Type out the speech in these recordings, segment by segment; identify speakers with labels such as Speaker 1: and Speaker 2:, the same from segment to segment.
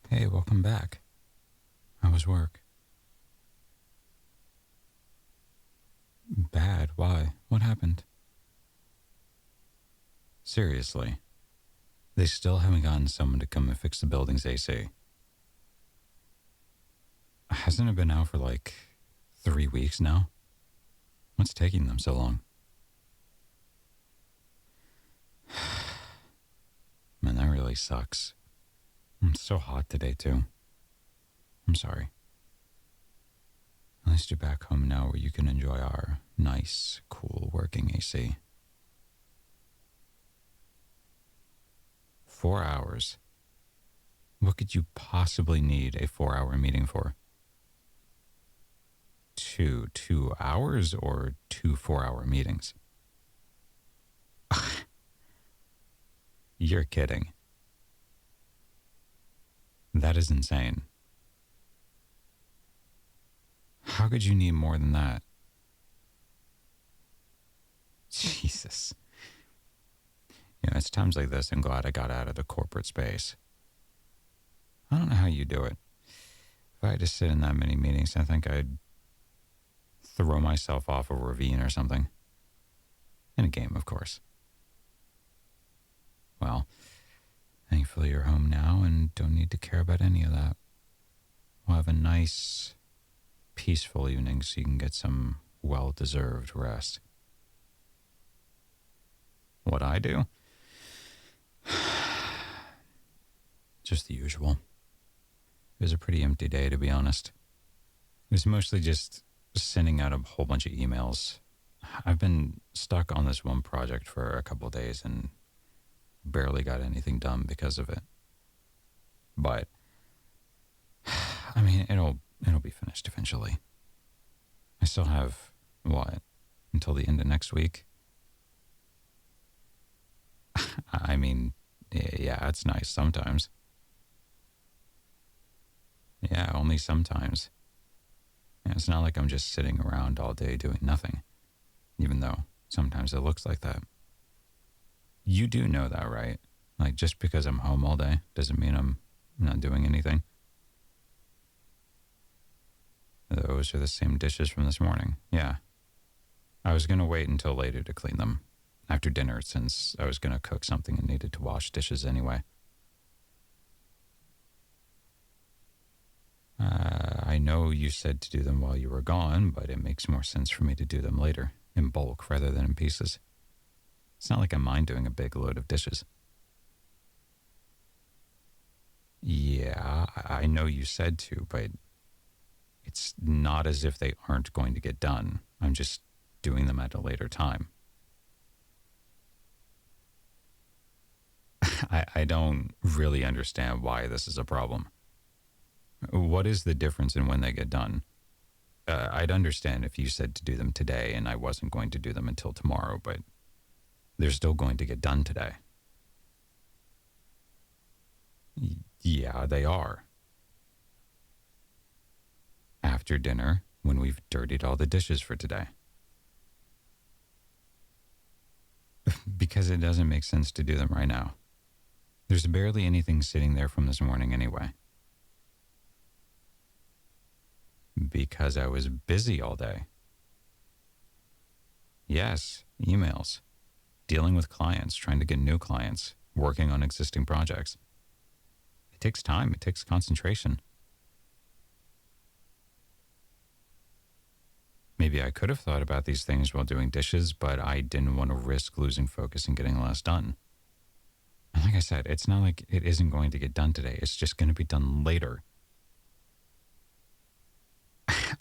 Speaker 1: Hey, welcome back. How was work? Bad. Why? What happened? Seriously. They still haven't gotten someone to come and fix the building's AC. Hasn't it been out for like 3 weeks now? What's taking them so long? Man, that really sucks. It's so hot today, too. I'm sorry. At least you're back home now where you can enjoy our nice, cool working AC. 4 hours. What could you possibly need a 4-hour meeting for? 2 hours or 2 4-hour meetings? You're kidding. That is insane. How could you need more than that? Jesus. It's times like this I'm glad I got out of the corporate space. I don't know how you do it. If I had to sit in that many meetings, I think I'd throw myself off a ravine or something. In a game, of course. Well, thankfully you're home now and don't need to care about any of that. We'll have a nice, peaceful evening so you can get some well-deserved rest. What I do? Just the usual. It was a pretty empty day, to be honest. It was mostly just sending out a whole bunch of emails. I've been stuck on this one project for a couple of days and barely got anything done because of it. But, I mean, it'll be finished eventually. I still have, until the end of next week? I mean, yeah, it's nice sometimes. Yeah, only sometimes. It's not like I'm just sitting around all day doing nothing, even though sometimes it looks like that. You do know that, right? Like, just because I'm home all day doesn't mean I'm not doing anything. Those are the same dishes from this morning. Yeah. I was going to wait until later to clean them after dinner since I was going to cook something and needed to wash dishes anyway. I know you said to do them while you were gone, but it makes more sense for me to do them later, in bulk rather than in pieces. It's not like I mind doing a big load of dishes. Yeah, I know you said to, but it's not as if they aren't going to get done. I'm just doing them at a later time. I don't really understand why this is a problem. What is the difference in when they get done? I'd understand if you said to do them today and I wasn't going to do them until tomorrow, but they're still going to get done today. Yeah, they are. After dinner, when we've dirtied all the dishes for today. Because it doesn't make sense to do them right now. There's barely anything sitting there from this morning anyway. Because I was busy all day. Yes, emails. Dealing with clients, trying to get new clients, working on existing projects. It takes time, it takes concentration. Maybe I could have thought about these things while doing dishes, but I didn't want to risk losing focus and getting less done. And like I said, it's not like it isn't going to get done today. It's just going to be done later.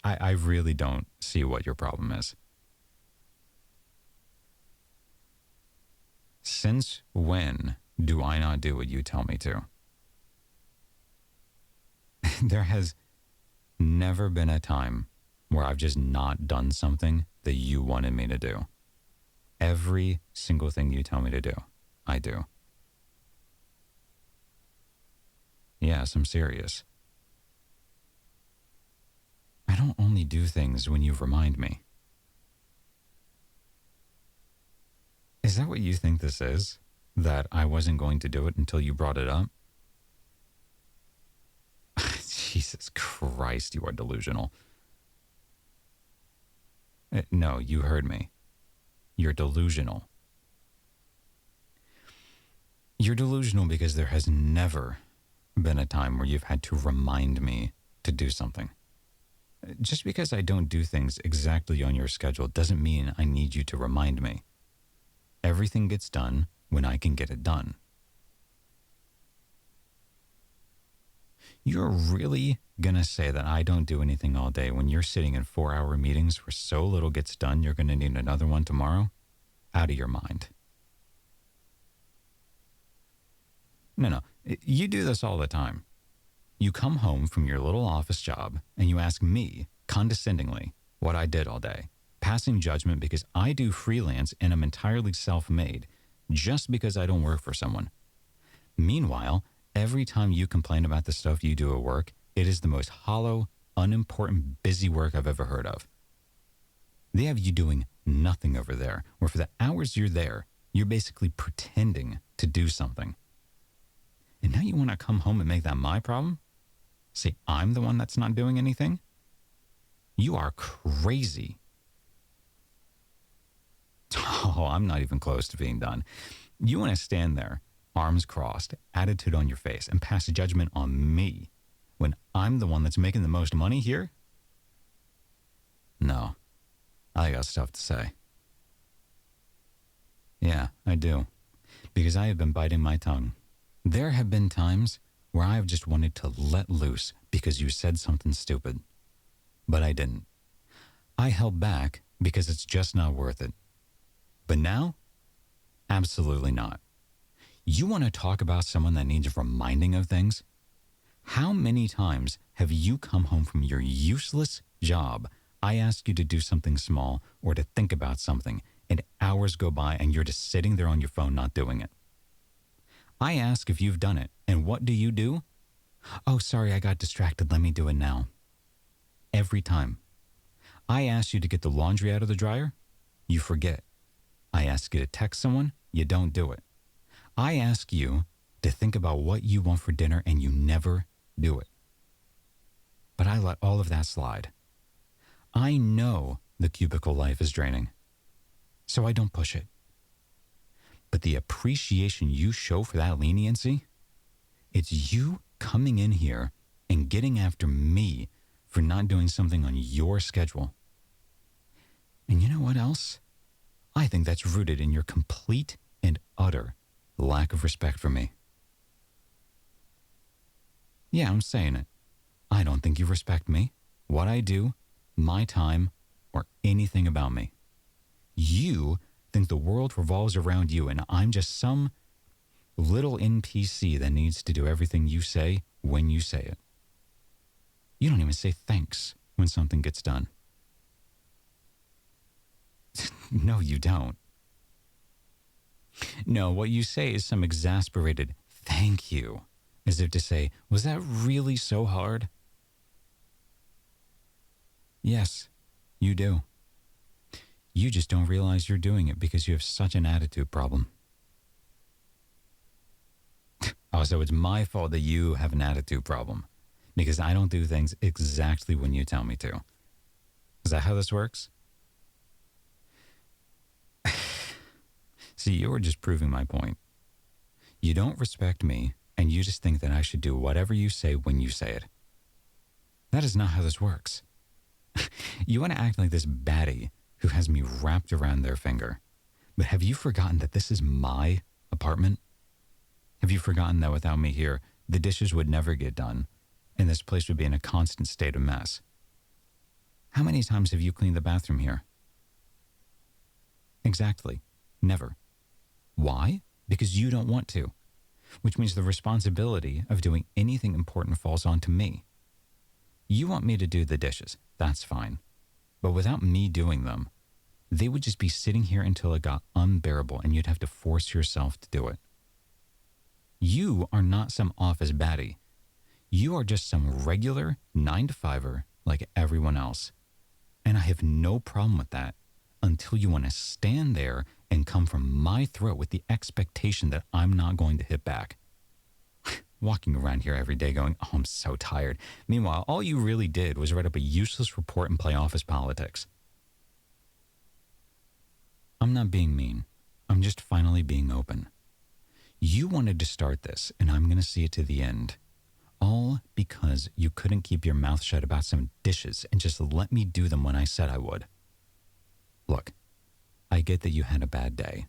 Speaker 1: I really don't see what your problem is. Since when do I not do what you tell me to? There has never been a time where I've just not done something that you wanted me to do. Every single thing you tell me to do, I do. Yes, I'm serious. I don't only do things when you remind me. Is that what you think this is? That I wasn't going to do it until you brought it up? Jesus Christ, you are delusional. No, you heard me. You're delusional. You're delusional because there has never been a time where you've had to remind me to do something. Just because I don't do things exactly on your schedule doesn't mean I need you to remind me. Everything gets done when I can get it done. You're really going to say that I don't do anything all day when you're sitting in 4-hour meetings where so little gets done you're going to need another one tomorrow? Out of your mind. No. You do this all the time. You come home from your little office job and you ask me, condescendingly, what I did all day, passing judgment because I do freelance and am entirely self-made, just because I don't work for someone. Meanwhile, every time you complain about the stuff you do at work, it is the most hollow, unimportant, busy work I've ever heard of. They have you doing nothing over there, where for the hours you're there, you're basically pretending to do something. And now you want to come home and make that my problem? Say I'm the one that's not doing anything? You are crazy. Oh, I'm not even close to being done. You want to stand there, arms crossed, attitude on your face, and pass judgment on me when I'm the one that's making the most money here? No, I got stuff to say. Yeah, I do. Because I have been biting my tongue. There have been times where I have just wanted to let loose because you said something stupid. But I didn't. I held back because it's just not worth it. But now, absolutely not. You want to talk about someone that needs reminding of things? How many times have you come home from your useless job, I ask you to do something small or to think about something, and hours go by and you're just sitting there on your phone not doing it? I ask if you've done it, and what do? Oh, sorry, I got distracted. Let me do it now. Every time. I ask you to get the laundry out of the dryer, you forget. I ask you to text someone, you don't do it. I ask you to think about what you want for dinner, and you never do it. But I let all of that slide. I know the cubicle life is draining, so I don't push it. But the appreciation you show for that leniency, it's you coming in here and getting after me for not doing something on your schedule. And you know what else? I think that's rooted in your complete and utter lack of respect for me. Yeah, I'm saying it. I don't think you respect me, what I do, my time, or anything about me. You think the world revolves around you and I'm just some little NPC that needs to do everything you say when you say it. You don't even say thanks when something gets done. No, you don't. No, what you say is some exasperated thank you, as if to say, was that really so hard? Yes, you do. You just don't realize you're doing it because you have such an attitude problem. Oh, so it's my fault that you have an attitude problem because I don't do things exactly when you tell me to. Is that how this works? See, you were just proving my point. You don't respect me, and you just think that I should do whatever you say when you say it. That is not how this works. You want to act like this baddie who has me wrapped around their finger. But have you forgotten that this is my apartment? Have you forgotten that without me here, the dishes would never get done, and this place would be in a constant state of mess? How many times have you cleaned the bathroom here? Exactly. Never. Why? Because you don't want to, which means the responsibility of doing anything important falls onto me. You want me to do the dishes, that's fine. But without me doing them, they would just be sitting here until it got unbearable and you'd have to force yourself to do it. You are not some office baddie. You are just some regular 9-to-5er like everyone else. And I have no problem with that until you want to stand there and come from my throat with the expectation that I'm not going to hit back. walking around here every day going, oh, I'm so tired. Meanwhile, all you really did was write up a useless report and play office politics. I'm not being mean. I'm just finally being open. You wanted to start this, and I'm going to see it to the end. All because you couldn't keep your mouth shut about some dishes and just let me do them when I said I would. Look, I get that you had a bad day.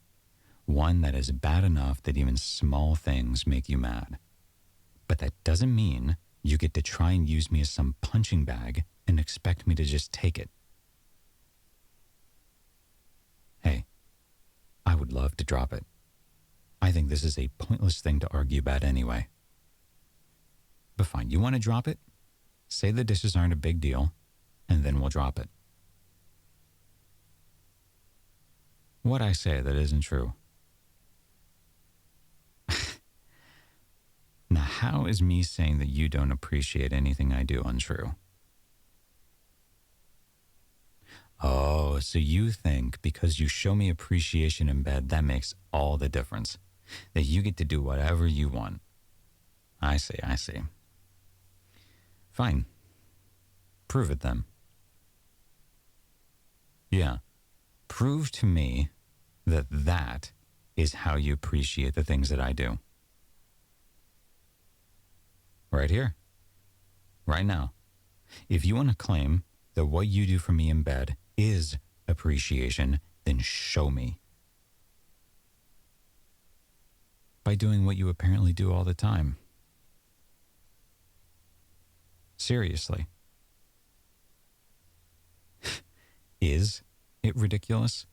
Speaker 1: One that is bad enough that even small things make you mad. But that doesn't mean you get to try and use me as some punching bag and expect me to just take it. Hey, I would love to drop it. I think this is a pointless thing to argue about anyway. But fine, you want to drop it? Say the dishes aren't a big deal, and then we'll drop it. What I say that isn't true. Now, how is me saying that you don't appreciate anything I do untrue? Oh, so you think because you show me appreciation in bed, that makes all the difference. That you get to do whatever you want. I see. Fine. Prove it then. Yeah. Prove to me that that is how you appreciate the things that I do. Right here. Right now. If you want to claim that what you do for me in bed is appreciation, then show me. By doing what you apparently do all the time. Seriously. Is it ridiculous?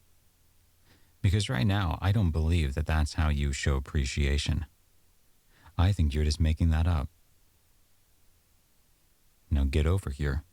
Speaker 1: Because right now, I don't believe that that's how you show appreciation. I think you're just making that up. Now get over here.